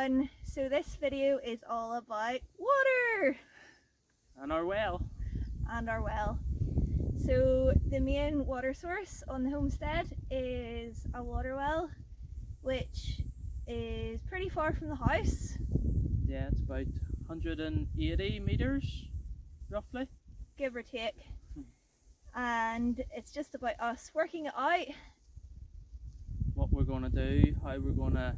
everyone, so this video is all about water and our well. So the main water source on the homestead is a water well, which is pretty far from the house. Yeah, it's about 180 metres roughly, give or take. And it's just about us working it out. What we're going to do, how we're going to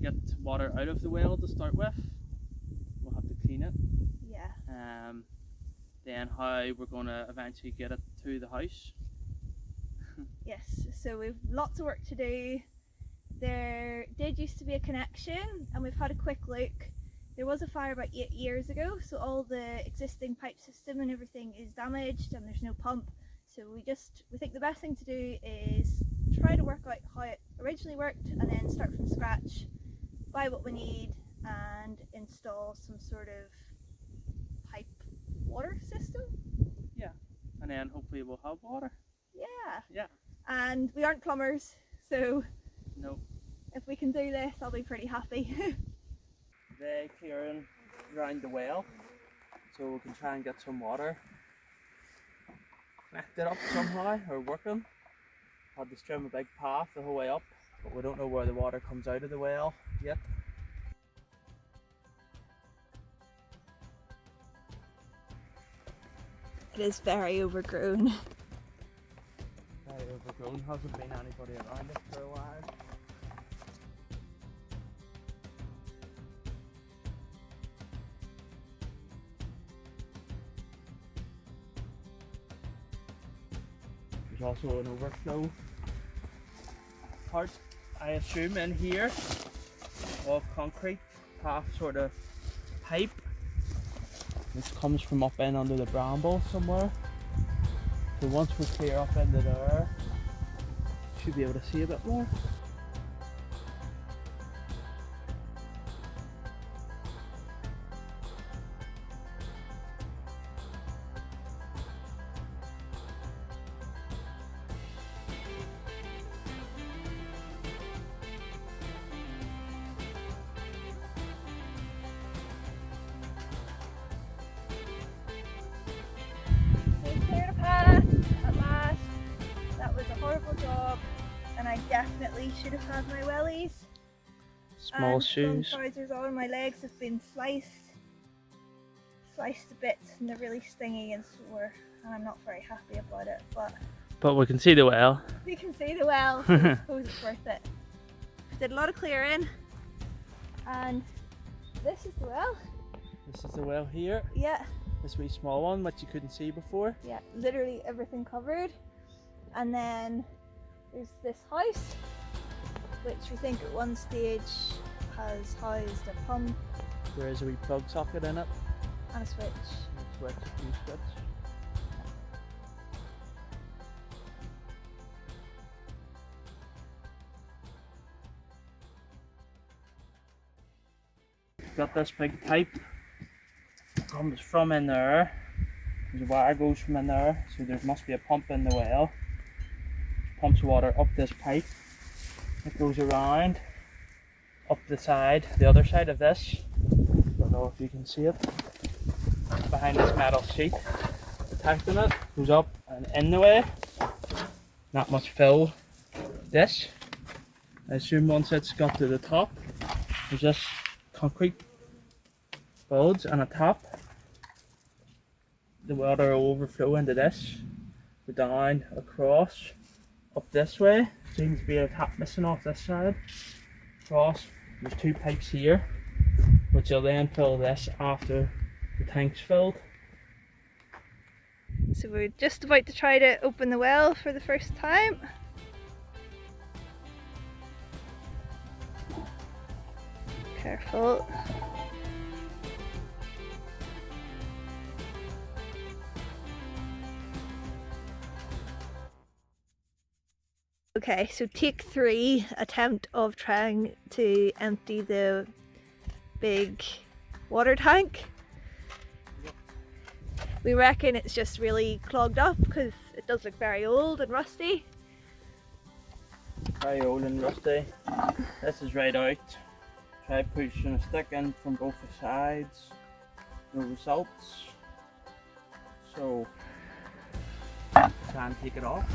get water out of the well to start with. We'll have to clean it. Yeah. Then how we're going to eventually get it to the house. Yes, so we've lots of work to do. There did used to be a connection and we've had a quick look. There was a fire about 8 years ago, so all the existing pipe system and everything is damaged and there's no pump. So we think the best thing to do is try to work out how it originally worked and then start from scratch, buy what we need and install some sort of pipe water system. Yeah, and then hopefully we'll have water. Yeah. And we aren't plumbers, so no. If we can do this, I'll be pretty happy. They clearing around the well so we can try and get some water connected up somehow or working. Had to string a big path the whole way up, but we don't know where the water comes out of the well yet. It is very overgrown. Very overgrown, hasn't been anybody around it for a while. There's also an overflow part, I assume, in here of concrete, half sort of pipe, which comes from up in under the bramble somewhere. So once we clear up into there, should be able to see a bit more. And I definitely should have had my wellies. Small shoes. Some trousers on, my legs have been sliced to bits and they're really stingy and sore and I'm not very happy about it, but we can see the well. We can see the well, so I suppose it's worth it. Did a lot of clearing and this is the well. This is the well here. Yeah. This wee small one which you couldn't see before. Yeah, literally everything covered. And then there's this house, which we think at one stage has housed a pump. There is a wee plug socket in it. And a switch. A few switch. Got this big pipe. Comes from in there. There's a wire goes from in there, so there must be a pump in the well. Pumps water up this pipe. It goes around up the other side of this. Don't know if you can see it. Behind this metal sheet, protecting it, goes up and in the way. Not much fill. This. I assume once it's got to the top, there's this concrete bulge and a top. The water will overflow into this, go down, across, up this way. Seems to be a tap missing off this side. Across, there's two pipes here, which will then fill this after the tank's filled. So we're just about to try to open the well for the first time. Careful. Okay, so take 3 attempt of trying to empty the big water tank. We reckon it's just really clogged up because it does look very old and rusty. Very old and rusty. This is right out. Try pushing a stick in from both the sides. No results. So try and take it off.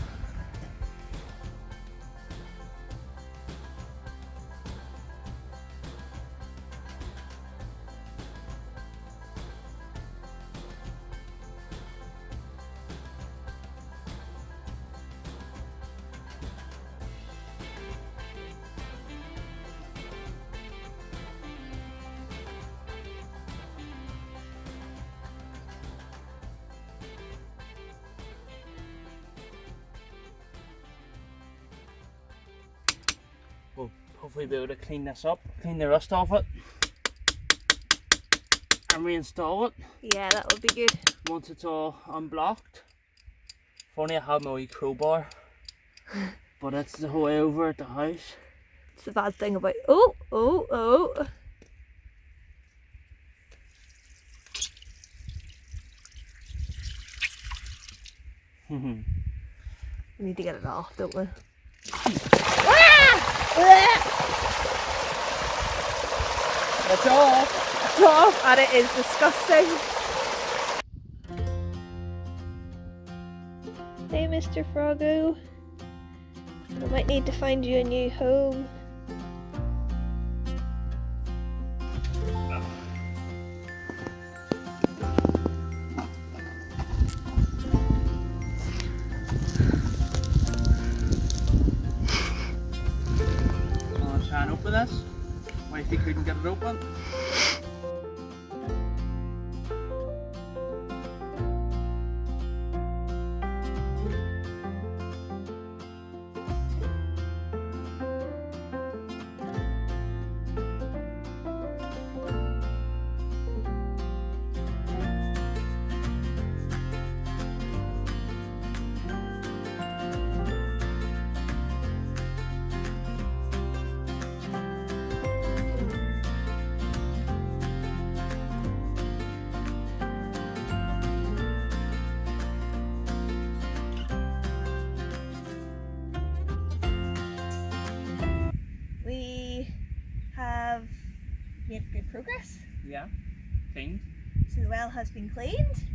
We'll hopefully be able to clean this up, clean the rust off it, and reinstall it Yeah, that would be good. once it's all unblocked. Funny I have my wee crowbar, but it's the whole way over at the house. It's the bad thing about. Oh. We need to get it off, don't we? It's off! It's off, and it is disgusting. Hey, Mr. Froggo. I might need to find you a new home. I'll try and open this. Why if you couldn't get it open? We have made good progress. Yeah, cleaned. So the well has been cleaned.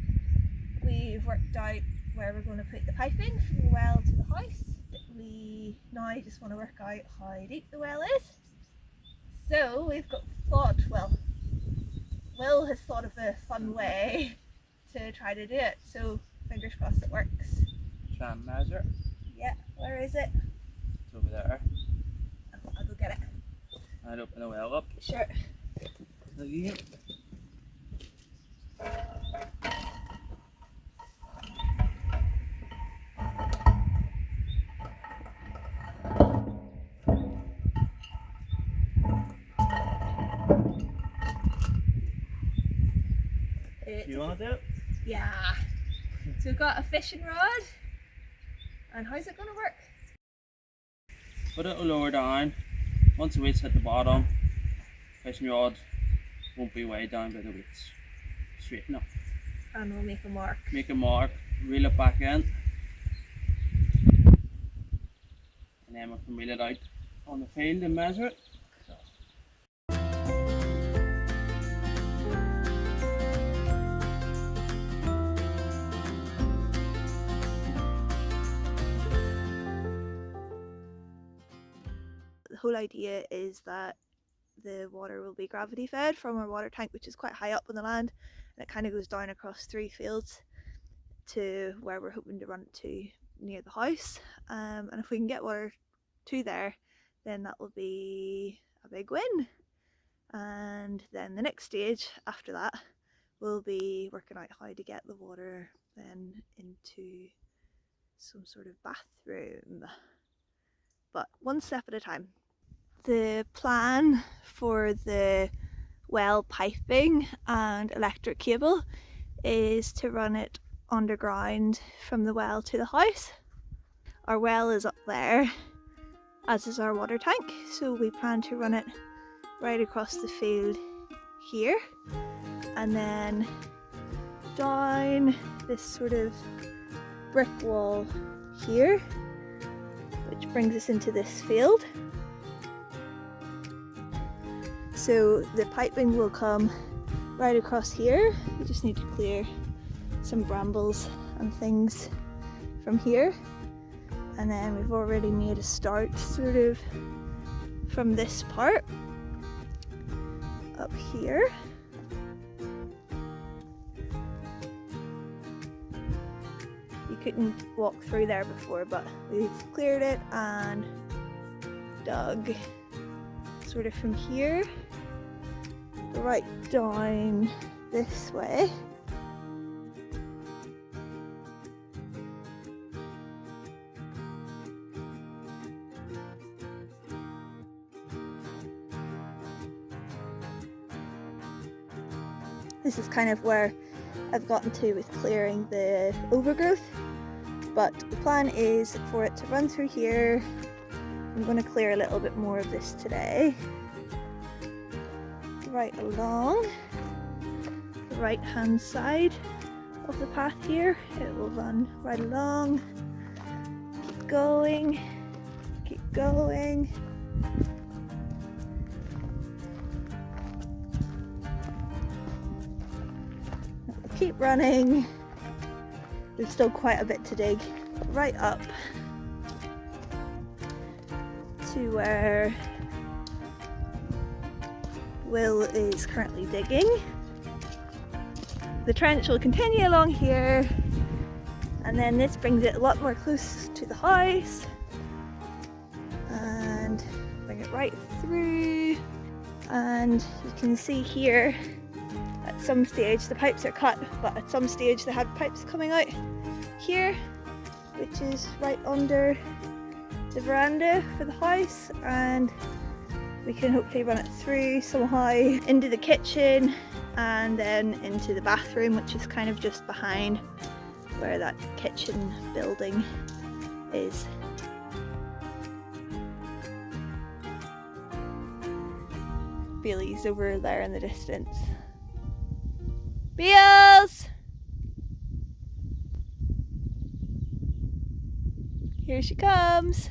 We've worked out where we're going to put the piping from the well to the house. We now just want to work out how deep the well is. So we've got Will has thought of a fun way to try to do it. So fingers crossed it works. Try and measure. Yeah, where is it? It's over there. I'll go get it. I'd open the well up. Sure. Again. You want to do it? Yeah. So we've got a fishing rod. And how's it going to work? Put it lower down. Once the weights hit the bottom, fishing rod won't be way down by the weights. Straighten up. And we'll make a mark. Make a mark, reel it back in, and then we can reel it out on the field and measure it. The whole idea is that the water will be gravity fed from our water tank, which is quite high up on the land, and it kind of goes down across 3 fields to where we're hoping to run it to near the house. And if we can get water to there, then that will be a big win. And then the next stage after that will be working out how to get the water then into some sort of bathroom, but one step at a time. The plan for the well piping and electric cable is to run it underground from the well to the house. Our well is up there, as is our water tank, so we plan to run it right across the field here, and then down this sort of brick wall here, which brings us into this field. So the piping will come right across here. We just need to clear some brambles and things from here. And then we've already made a start sort of from this part up here. You couldn't walk through there before, but we've cleared it and dug sort of from here right down this way. This is kind of where I've gotten to with clearing the overgrowth, but the plan is for it to run through here. I'm going to clear a little bit more of this today. Right along the right hand side of the path here. It will run right along. Keep going, keep going. Keep running. There's still quite a bit to dig. Right up to where Will is currently digging. The trench will continue along here, and then this brings it a lot more close to the house, and bring it right through. And you can see here, at some stage the pipes are cut, but at some stage they had pipes coming out here, which is right under the veranda for the house, and we can hopefully run it through somehow into the kitchen and then into the bathroom, which is kind of just behind where that kitchen building is. Bailey's over there in the distance. Beals! Here she comes.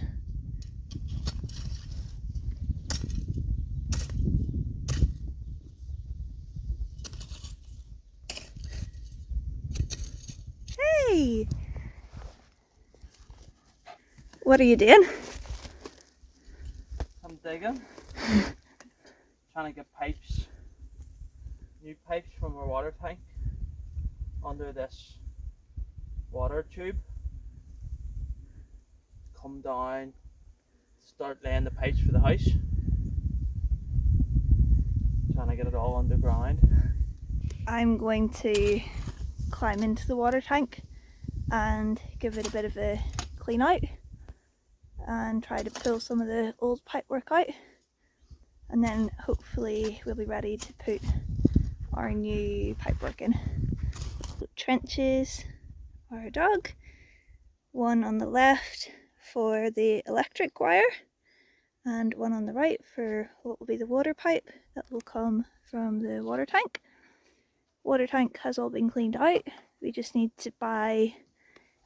Hey! What are you doing? I'm digging. Trying to get pipes, new pipes from our water tank under this water tube. Come down, start laying the pipes for the house. Trying to get it all underground. I'm going to climb into the water tank and give it a bit of a clean out and try to pull some of the old pipework out, and then hopefully we'll be ready to put our new pipework in. Trenches are dug, one on the left for the electric wire and one on the right for what will be the water pipe that will come from the water tank. Water tank has all been cleaned out. We just need to buy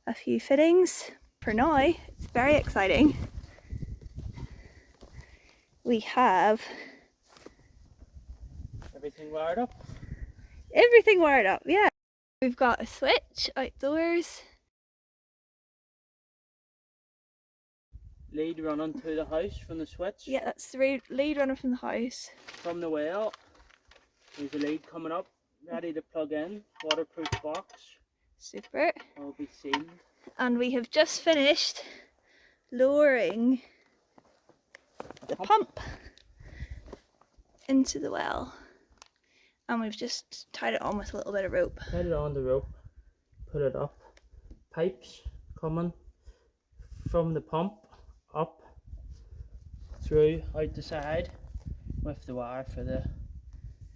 a few fittings. For now, it's very exciting. We have Everything wired up. everything wired up, yeah. We've got a switch outdoors. Lead running to the house from the switch. Yeah, that's the lead runner from the house. From the well, there's a lead coming up, ready to plug in. Waterproof box. Super. All be sealed. And we have just finished lowering the pump into the well, and we've just tied it on with a little bit of rope. Tied it on the rope, put it up. Pipes coming from the pump up through out the side with the wire for the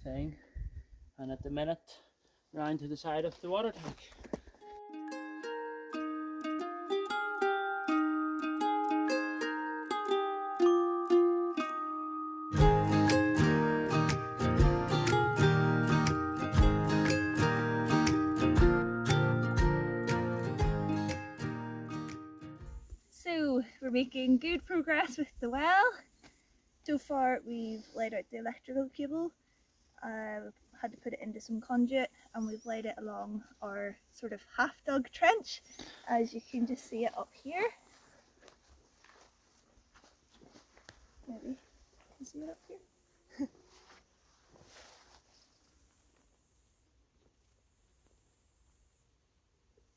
thing, and at the minute round to the side of the water tank. So we're making good progress with the well. So far we've laid out the electrical cable, had to put it into some conduit, and we've laid it along our sort of half dug trench, as you can just see it up here. Maybe you can see it up here.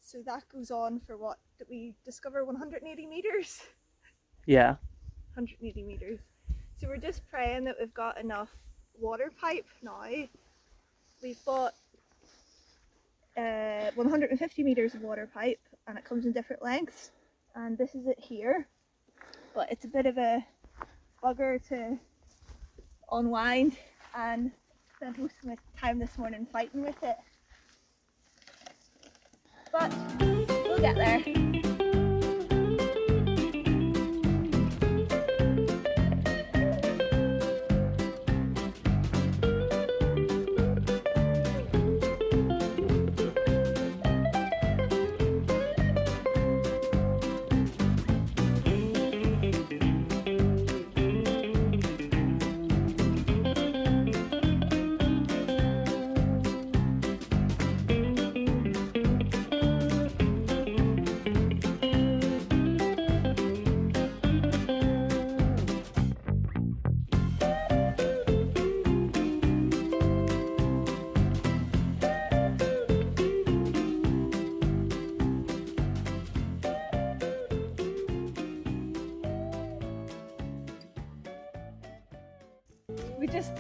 So that goes on for what did we discover, 180 meters? Yeah. 180 meters. So we're just praying that we've got enough water pipe now. We've bought 150 meters of water pipe, and it comes in different lengths, and this is it here, but it's a bit of a bugger to unwind, and spent most of my time this morning fighting with it, but we'll get there.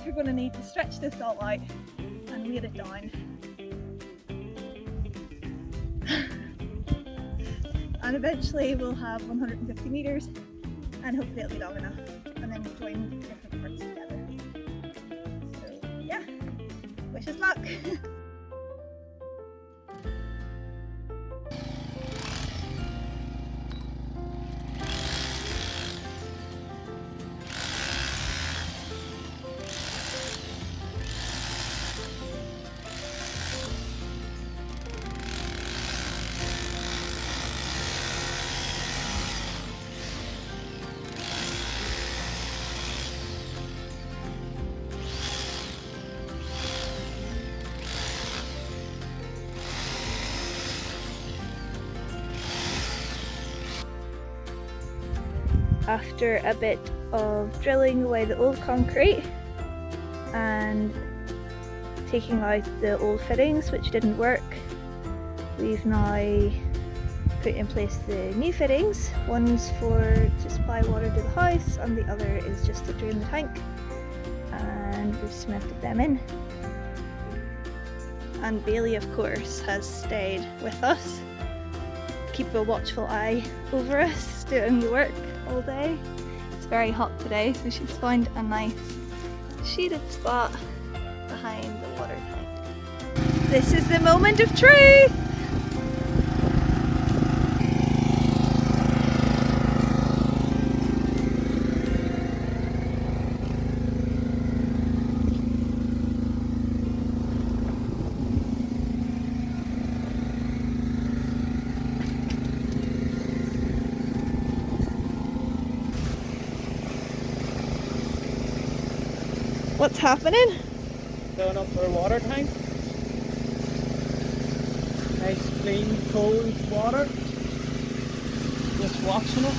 We're going to need to stretch this all out and weight it down. And eventually we'll have 150 meters, and hopefully it'll be long enough, and then we'll join different parts together. So yeah, wish us luck. After a bit of drilling away the old concrete and taking out the old fittings which didn't work, we've now put in place the new fittings. One's to supply water to the house, and the other is just to drain the tank, and we've cemented them in. And Bailey, of course, has stayed with us to keep a watchful eye over us doing the work all day. It's very hot today, so she's found a nice shaded spot behind the water tank. This is the moment of truth! What's happening? Filling up our water tank. Nice, clean, cold water. Just watching it.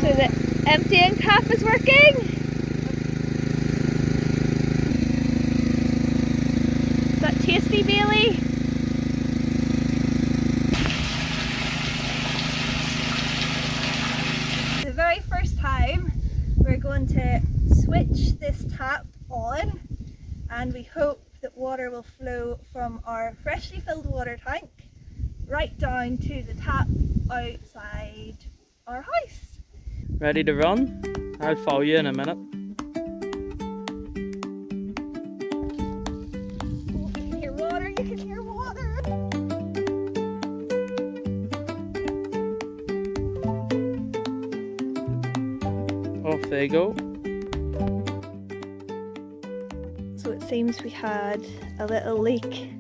So the emptying tap is working? Tasty, Bailey? The very first time we're going to switch this tap on, and we hope that water will flow from our freshly filled water tank right down to the tap outside our house. Ready to run? I'll follow you in a minute. Off they go. seems we had a little leak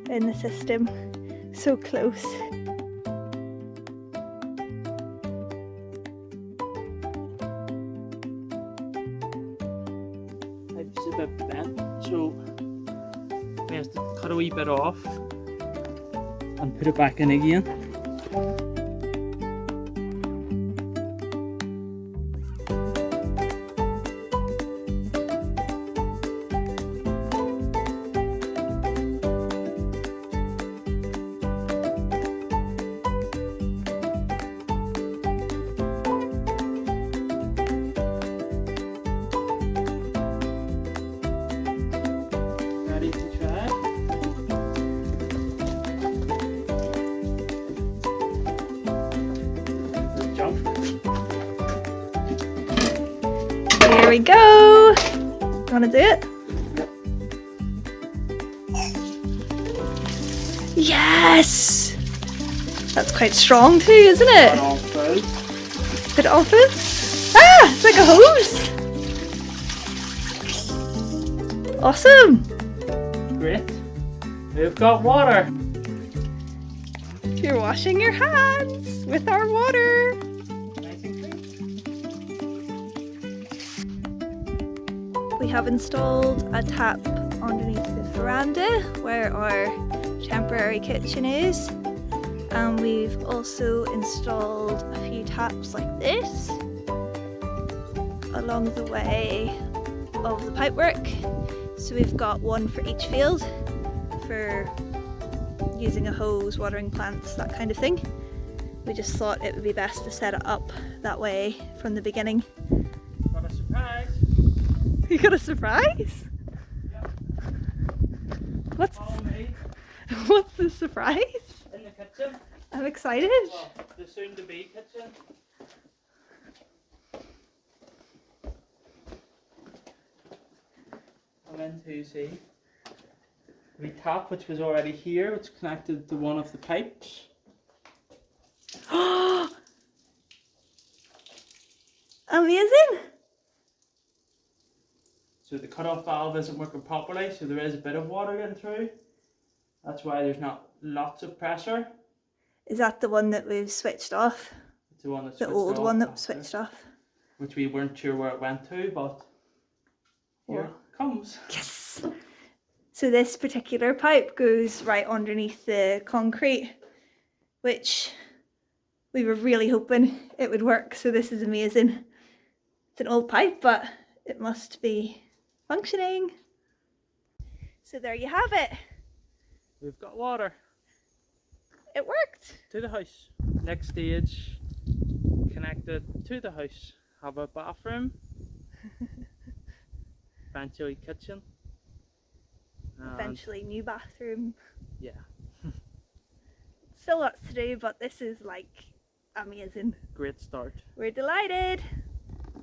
in the system. So close. Pipe's a bit bent, so we have to cut a wee bit off and put it back in again. Ready to try? Good jump. Here we go. Wanna do it? Yes! That's quite strong too, isn't it? Put on full. Put it on foot. Ah! It's like a hose! Awesome! Great. We've got water. You're washing your hands with our water. Nice and clean. We have installed a tap underneath the veranda where our temporary kitchen is, and we've also installed a few taps like this along the way of the pipework. So we've got one for each field for using a hose, watering plants, that kind of thing. We just thought it would be best to set it up that way from the beginning. Got a surprise. You got a surprise? Yeah. What's Follow me what's the surprise? in the kitchen. I'm excited. Well, the soon-to-be kitchen. I'm in to see. We tap, which was already here, which connected to one of the pipes. Amazing! So the cut-off valve isn't working properly, so there is a bit of water getting through. That's why there's not lots of pressure. Is that the one that we've switched off? It's the one that's The old one that was switched off? which we weren't sure where it went to, but here Whoa. it comes. Yes! So this particular pipe goes right underneath the concrete, which we were really hoping it would work, so this is amazing. It's an old pipe, but it must be functioning. So there you have it. We've got water It worked. to the house. Next stage, connected to the house. Have a bathroom, eventually kitchen. And Eventually new bathroom. yeah, Still lots to do, but this is like amazing. great start. We're delighted.